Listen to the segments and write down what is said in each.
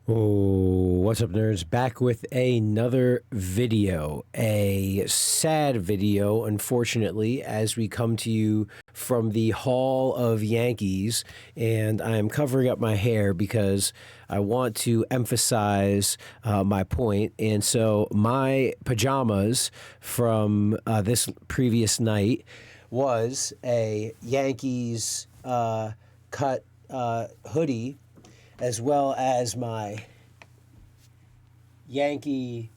Oh, what's up, nerds? Back with another video. A sad video, unfortunately, as we come to you from the Hall of Yankees. And I am covering up my hair because I want to emphasize my point. And so, my pajamas from this previous night was a Yankees cut hoodie, as well as my Yankee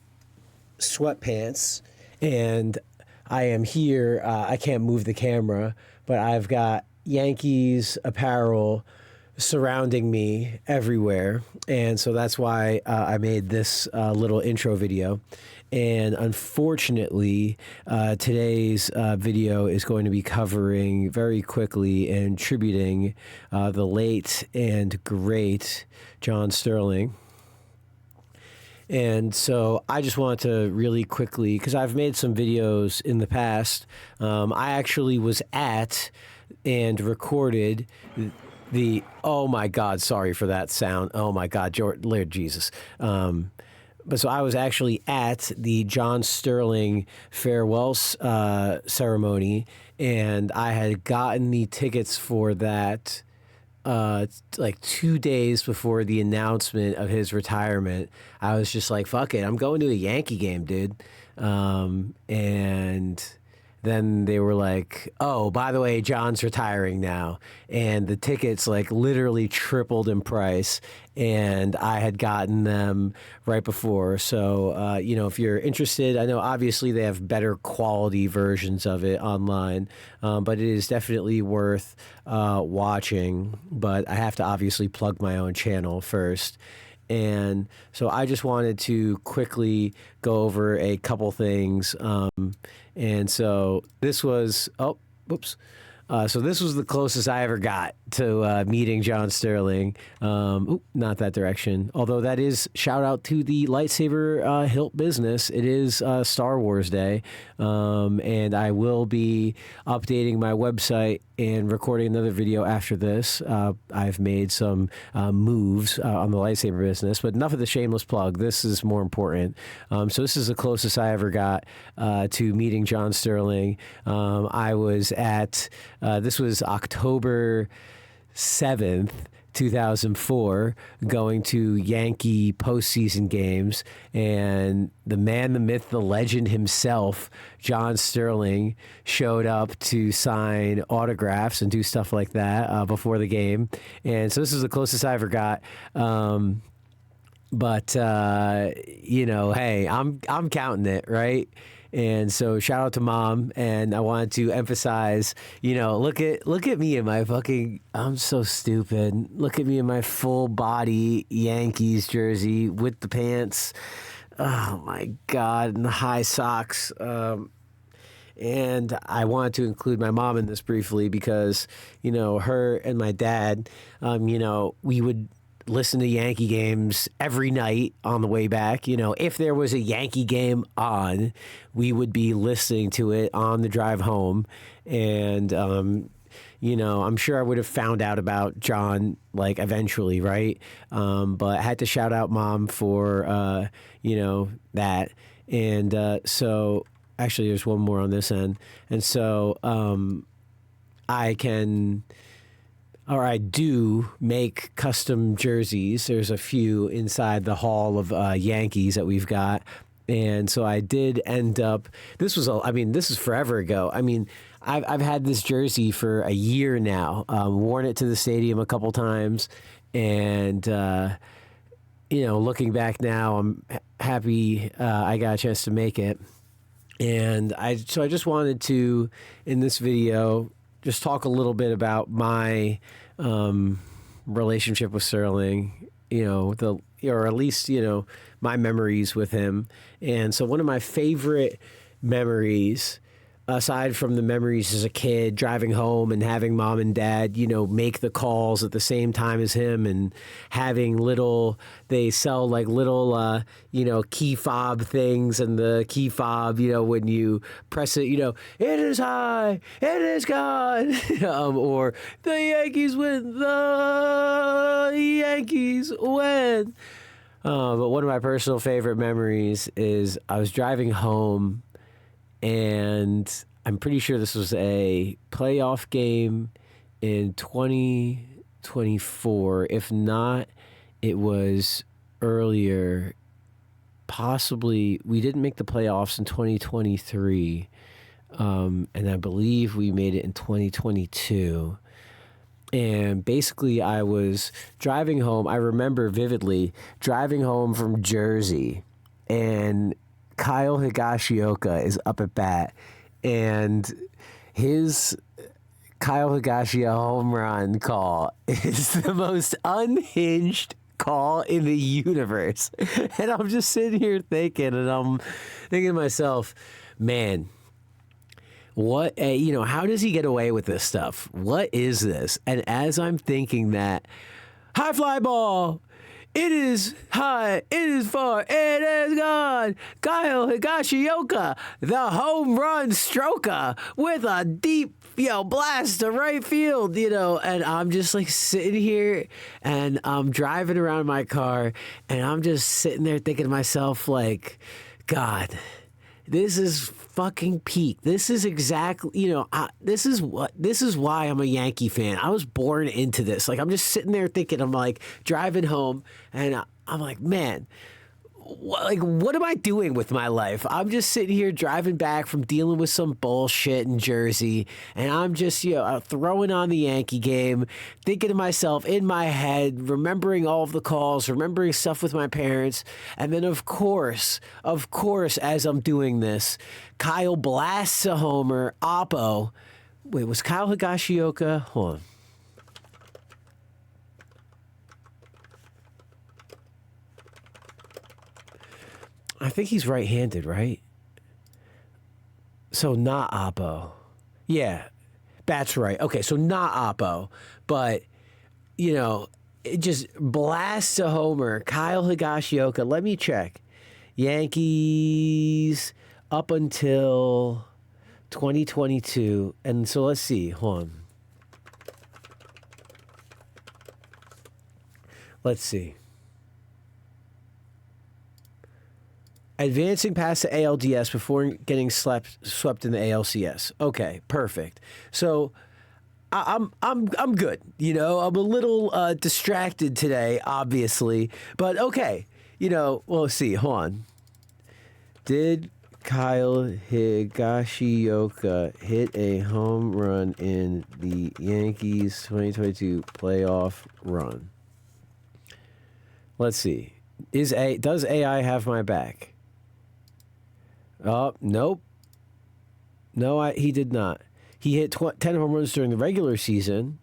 sweatpants. And I am here. I can't move the camera, but I've got Yankees apparel surrounding me everywhere. And so that's why I made this little intro video. And unfortunately, today's video is going to be covering very quickly and tributing the late and great John Sterling. And so I just wanted to really quickly, because I've made some videos in the past, I actually was at and recorded the, oh my God, sorry for that sound. Oh my God, Lord Jesus. But so I was actually at the John Sterling farewell ceremony, and I had gotten the tickets for that like 2 days before the announcement of his retirement. I was just like, fuck it, I'm going to a Yankee game, dude. And then they were like, oh, by the way, John's retiring now. And the tickets like literally tripled in price. And I had gotten them right before. So, if you're interested, I know obviously they have better quality versions of it online, but it is definitely worth watching. But I have to obviously plug my own channel first. And so I just wanted to quickly go over a couple things. And so this was, so this was the closest I ever got to meeting John Sterling. Not that direction. Although that is shout out to the lightsaber hilt business. It is Star Wars Day. And I will be updating my website and recording another video after this. I've made some moves on the lightsaber business, but enough of the shameless plug. This is more important. So this is the closest I ever got to meeting John Sterling. I was at, this was October 7th, 2004, going to Yankee postseason games, and the man, the myth, the legend himself, John Sterling, showed up to sign autographs and do stuff like that before the game. And so this is the closest I ever got. But hey, I'm counting it, right? And so shout out to Mom, and I wanted to emphasize, look at me in my I'm so stupid. Look at me in my full body Yankees jersey with the pants. Oh my God, and the high socks. And I wanted to include my mom in this briefly because, her and my dad, we would listen to Yankee games every night on the way back. If there was a Yankee game on, we would be listening to it on the drive home. And, I'm sure I would have found out about John, like, eventually, right? But I had to shout out Mom for, that. And so, actually, there's one more on this end. And so I do make custom jerseys. There's a few inside the Hall of Yankees that we've got. And so I did end up, this is forever ago. I've had this jersey for a year now, worn it to the stadium a couple times. And, looking back now, I'm happy I got a chance to make it. And I just wanted to, in this video, just talk a little bit about my relationship with Sterling, or at least, my memories with him. And so one of my favorite memories, aside from the memories as a kid driving home and having Mom and Dad, make the calls at the same time as him, and having they sell like little, key fob things, and the key fob, when you press it, it is high, it is gone, or the Yankees win, the Yankees win. But one of my personal favorite memories is I was driving home, and I'm pretty sure this was a playoff game in 2024. If not, it was earlier. Possibly, we didn't make the playoffs in 2023, and I believe we made it in 2022. And basically, I was driving home. I remember vividly driving home from Jersey, and Kyle Higashioka is up at bat, and his Kyle Higashioka home run call is the most unhinged call in the universe. And I'm just sitting here thinking, and I'm thinking to myself, man, what, how does he get away with this stuff? What is this? And as I'm thinking that, high fly ball, it is high, it is far, it is gone. Kyle Higashioka, the home run stroker with a deep, blast to right field, and I'm just like sitting here and I'm driving around my car and I'm just sitting there thinking to myself, like, God, this is fucking peak. This is exactly, this is why I'm a Yankee fan. I was born into this. Like, I'm just sitting there thinking, I'm like driving home and I'm like, man, what am I doing with my life? I'm just sitting here driving back from dealing with some bullshit in Jersey, and I'm just, throwing on the Yankee game, thinking to myself in my head, remembering all of the calls, remembering stuff with my parents, and then of course, as I'm doing this, Kyle blasts a homer, Oppo. Wait, was Kyle Higashioka? Hold on. I think he's right-handed, right? So not Oppo. Yeah, that's right. Okay, so not Oppo, but, it just blasts a homer. Kyle Higashioka, let me check. Yankees up until 2022. And so let's see. Hold on. Let's see. Advancing past the ALDS before getting swept in the ALCS. Okay, perfect. So I'm good. I'm a little distracted today, obviously, but okay. Well, let's see. Hold on. Did Kyle Higashioka hit a home run in the Yankees 2022 playoff run? Let's see. Does AI have my back? Oh, nope. No, he did not. He hit 10 home runs during the regular season.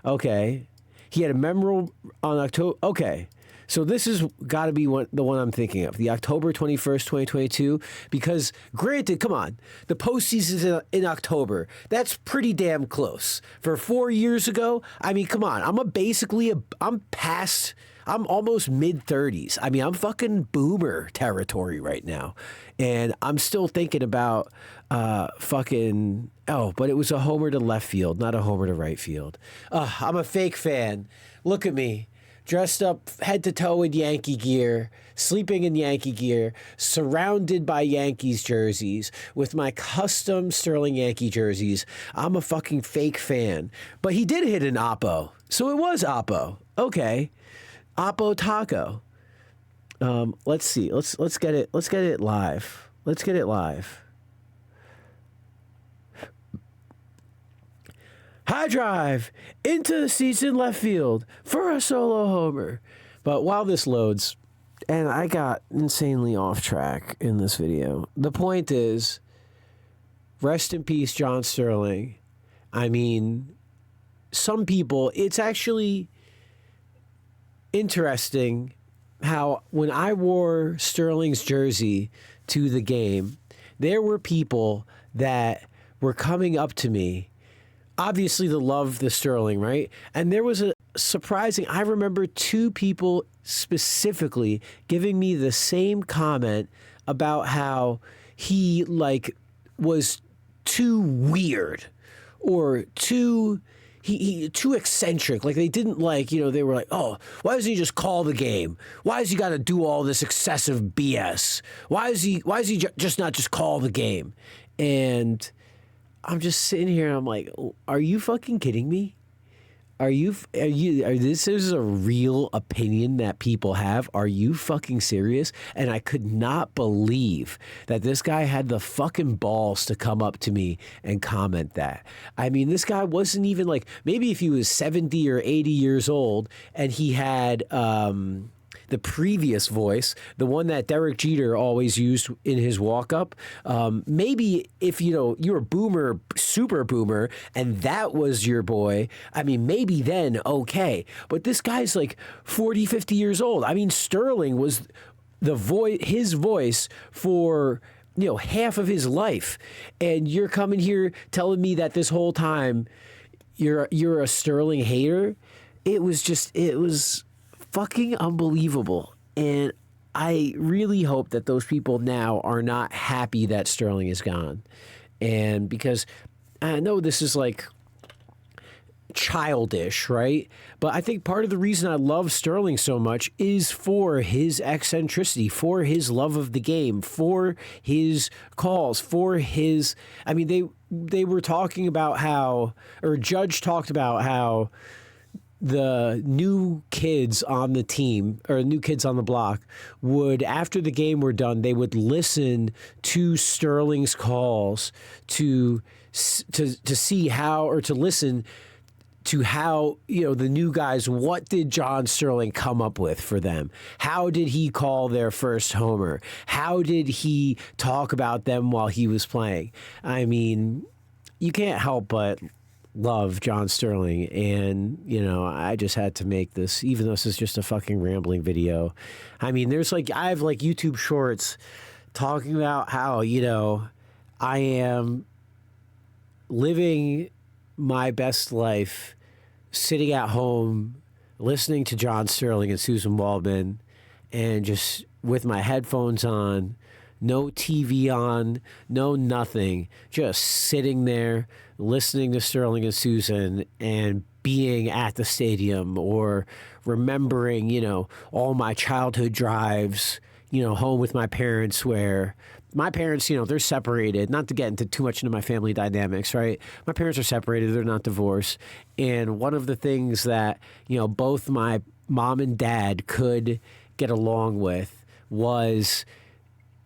Okay. He had a memorable on October. Okay. So this has got to be the one I'm thinking of, the October 21st, 2022, because granted, come on, the postseason's in October. That's pretty damn close. For 4 years ago, I mean, come on, I'm almost mid-30s. I mean, I'm fucking boomer territory right now. And I'm still thinking about but it was a homer to left field, not a homer to right field. I'm a fake fan. Look at me. Dressed up head to toe in Yankee gear, sleeping in Yankee gear, surrounded by Yankees jerseys, with my custom Sterling Yankee jerseys. I'm a fucking fake fan. But he did hit an Oppo. So it was Oppo. Okay. Oppo Taco. Let's see. Let's get it live. Let's get it live. High drive into the seats in left field for a solo homer. But while this loads, and I got insanely off track in this video, the point is, rest in peace, John Sterling. I mean, some people, it's actually interesting how when I wore Sterling's jersey to the game, there were people that were coming up to me, obviously to love the Sterling, right? And there was a surprising, I remember two people specifically giving me the same comment about how he was too weird or too he too eccentric. Like they didn't like, they were like, oh, why doesn't he just call the game? Why has he got to do all this excessive BS? Why is he just not just call the game? And I'm just sitting here and I'm like, are you fucking kidding me? This is a real opinion that people have? Are you fucking serious? And I could not believe that this guy had the fucking balls to come up to me and comment that. I mean, this guy wasn't even like, maybe if he was 70 or 80 years old and he had, the previous voice, the one that Derek Jeter always used in his walk-up. Maybe if, you're a boomer, super boomer, and that was your boy, I mean, maybe then, okay. But this guy's like 40, 50 years old. I mean, Sterling was his voice for, half of his life. And you're coming here telling me that this whole time you're a Sterling hater? It was fucking unbelievable. And I really hope that those people now are not happy that Sterling is gone. And because I know this is like childish, right? But I think part of the reason I love Sterling so much is for his eccentricity, for his love of the game, for his calls, for his, I mean, they were talking about how, or Judge talked about how the new kids on the team or new kids on the block would, after the game were done, they would listen to Sterling's calls to see how, or to listen to how, the new guys, what did John Sterling come up with for them? How did he call their first homer? How did he talk about them while he was playing? I mean, you can't help but love John Sterling, and I just had to make this, even though this is just a fucking rambling video. I mean, I have YouTube shorts talking about how I am living my best life sitting at home listening to John Sterling and Susan Waldman, and just with my headphones on, no TV on, no nothing, just sitting there listening to Sterling and Susan and being at the stadium, or remembering, all my childhood drives, home with my parents, where my parents, they're separated, not to get too much into my family dynamics, right? My parents are separated, they're not divorced. And one of the things that, both my mom and dad could get along with was,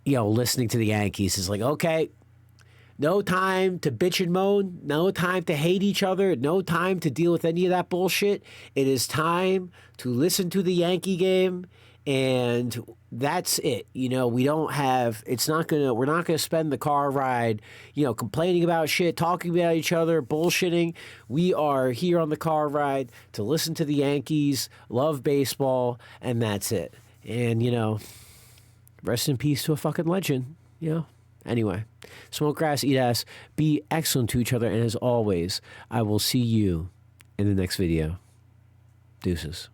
listening to the Yankees. Is like, okay, no time to bitch and moan, no time to hate each other, no time to deal with any of that bullshit. It is time to listen to the Yankee game, and that's it. We don't have, we're not gonna spend the car ride, complaining about shit, talking about each other, bullshitting. We are here on the car ride to listen to the Yankees, love baseball, and that's it. And, rest in peace to a fucking legend, Anyway, smoke grass, eat ass, be excellent to each other, and as always, I will see you in the next video. Deuces.